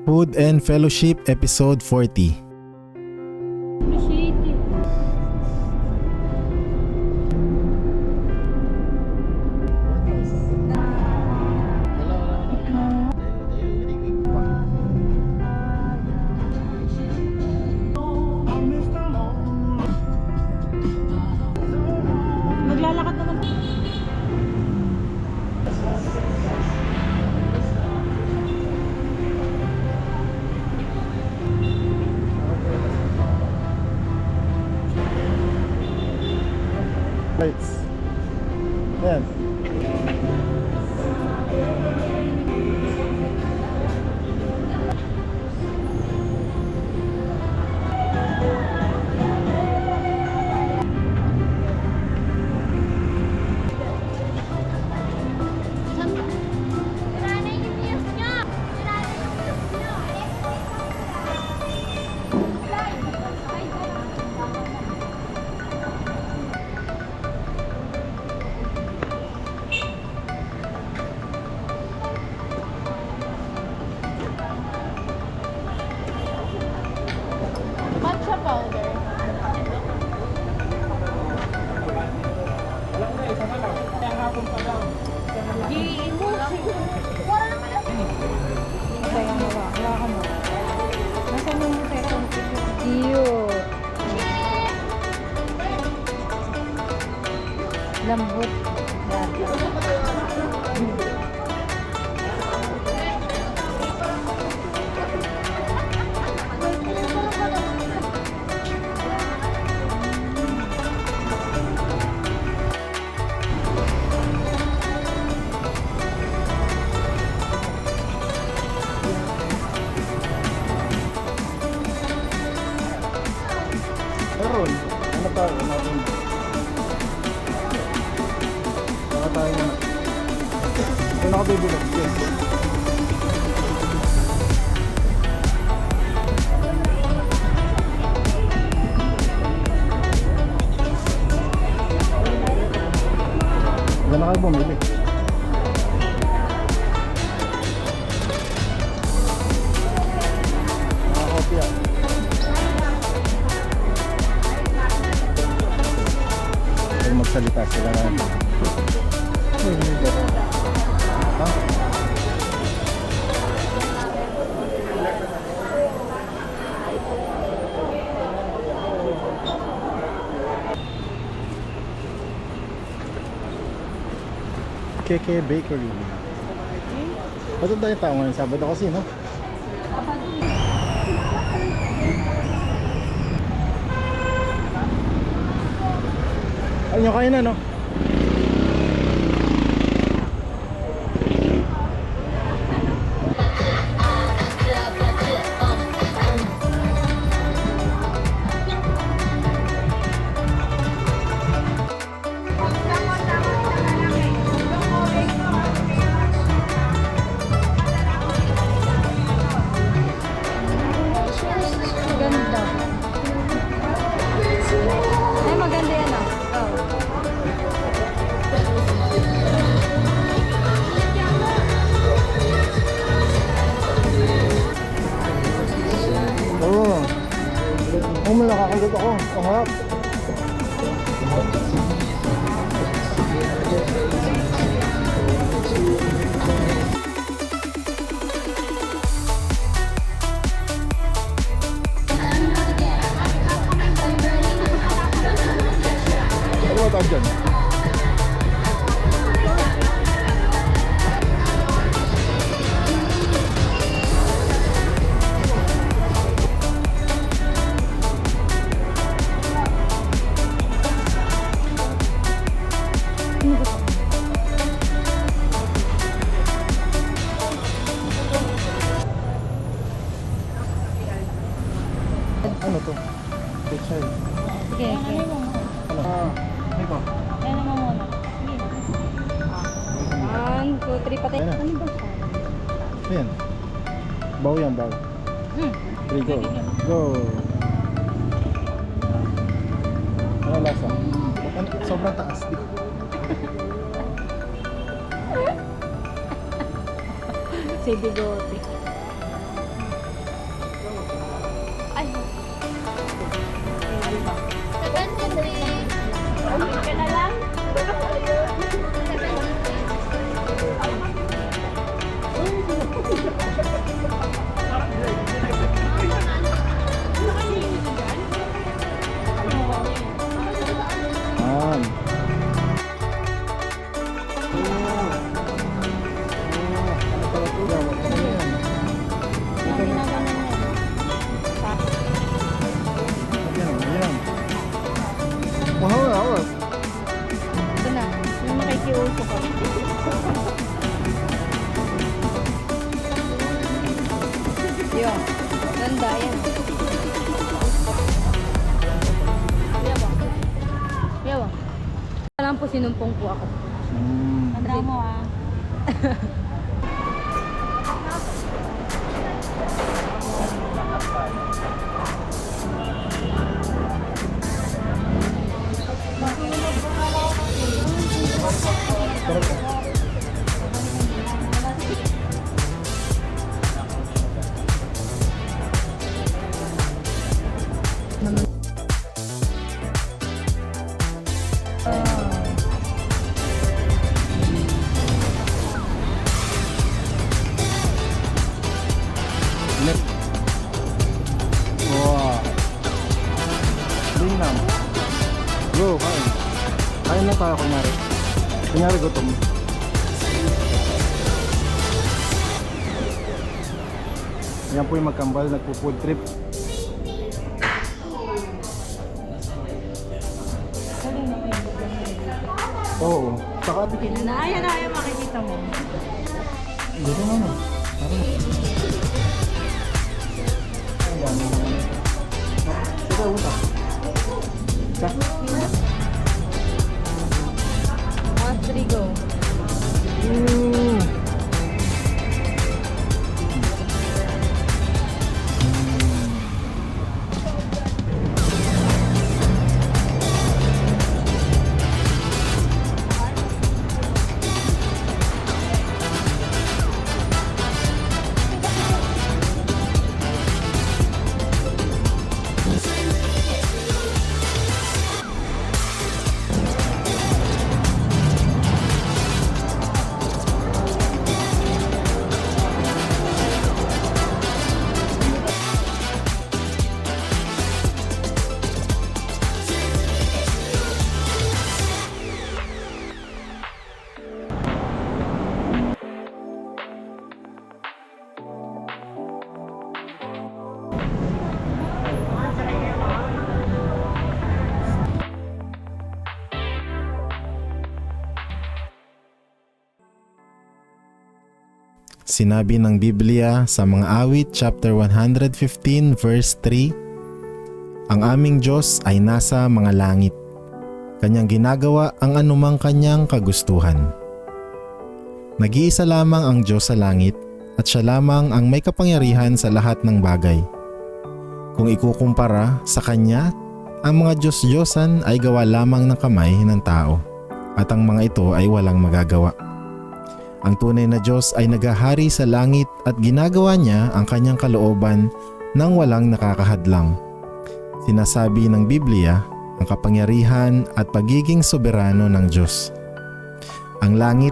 Food and Fellowship Episode 40. Appreciate it. Maglalakad naman. Lights. Yan. Matcha powder. Lambot. Meron. Ano tayo natin? Baka tayo na. Ito na ako bibilang. Yes. Wala na kayo bumili. Nakakopya. Kung magsalita sila na ito. Ha? KK Bakery. Ba't tayo tao ngayon? Sabado kasi, no? Ay, nyo kayo na, no? Ganda. Ay, maganda yan ah. Oo. Oh, may nakakagot ako. Ang harap. Ano ba tawag dyan? Ano to? Pechay. Okay, okay. Ano? Ano ba? Ayan naman muna. 1, 2, 3, patay. Ayan na. Ano ba siya? Ayan. Baw yan, baw. 3, go. Go. Ano lasa? Ano, sobrang taas. Si Bigote. Yan. Yung ginagawa niya. Ito na. Yung makikiuso ko. Yun. Ganda yan. Yawa. Alam po sinumpong po ako. Tandra mo ah. Wow. Linam. Go, kain. Kain na tayo kunyari. Kunyari gutom. Yan po yung magkambal, nagpo-food trip. Oo. Saka Ayan na, ayan makikita mo. dito na no. Sige, utak. Ostrigo. Sinabi ng Biblia sa mga awit chapter 115 verse 3, ang aming Diyos ay nasa mga langit. Kanyang ginagawa ang anumang kanyang kagustuhan. Nag-iisa lamang ang Diyos sa langit at siya lamang ang may kapangyarihan sa lahat ng bagay. Kung ikukumpara sa Kanya, ang mga Diyos-Diyosan ay gawa lamang ng kamay ng tao at ang mga ito ay walang magagawa. Ang tunay na Diyos ay naghahari sa langit at ginagawa niya ang kanyang kalooban nang walang nakakahadlang. Sinasabi ng Biblia ang kapangyarihan at pagiging soberano ng Diyos. Ang langit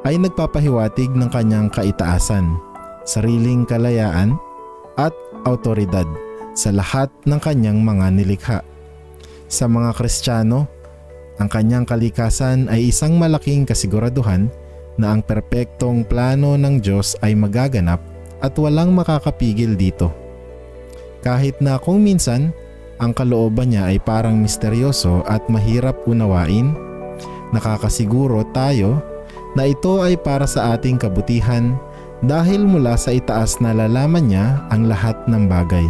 ay nagpapahiwatig ng kanyang kaitaasan, sariling kalayaan at autoridad sa lahat ng kanyang mga nilikha. Sa mga Kristiyano, ang kanyang kalikasan ay isang malaking kasiguraduhan na ang perpektong plano ng Diyos ay magaganap at walang makakapigil dito. Kahit na kung minsan, ang kalooban niya ay parang misteryoso at mahirap unawain, nakakasiguro tayo na ito ay para sa ating kabutihan dahil mula sa itaas na lalaman niya ang lahat ng bagay.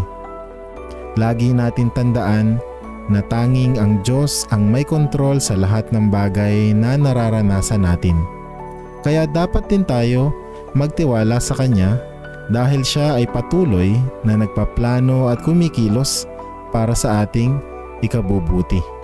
Lagi natin tandaan na tanging ang Diyos ang may kontrol sa lahat ng bagay na nararanasan natin. Kaya dapat din tayo magtiwala sa Kanya dahil Siya ay patuloy na nagpaplano at kumikilos para sa ating ikabubuti.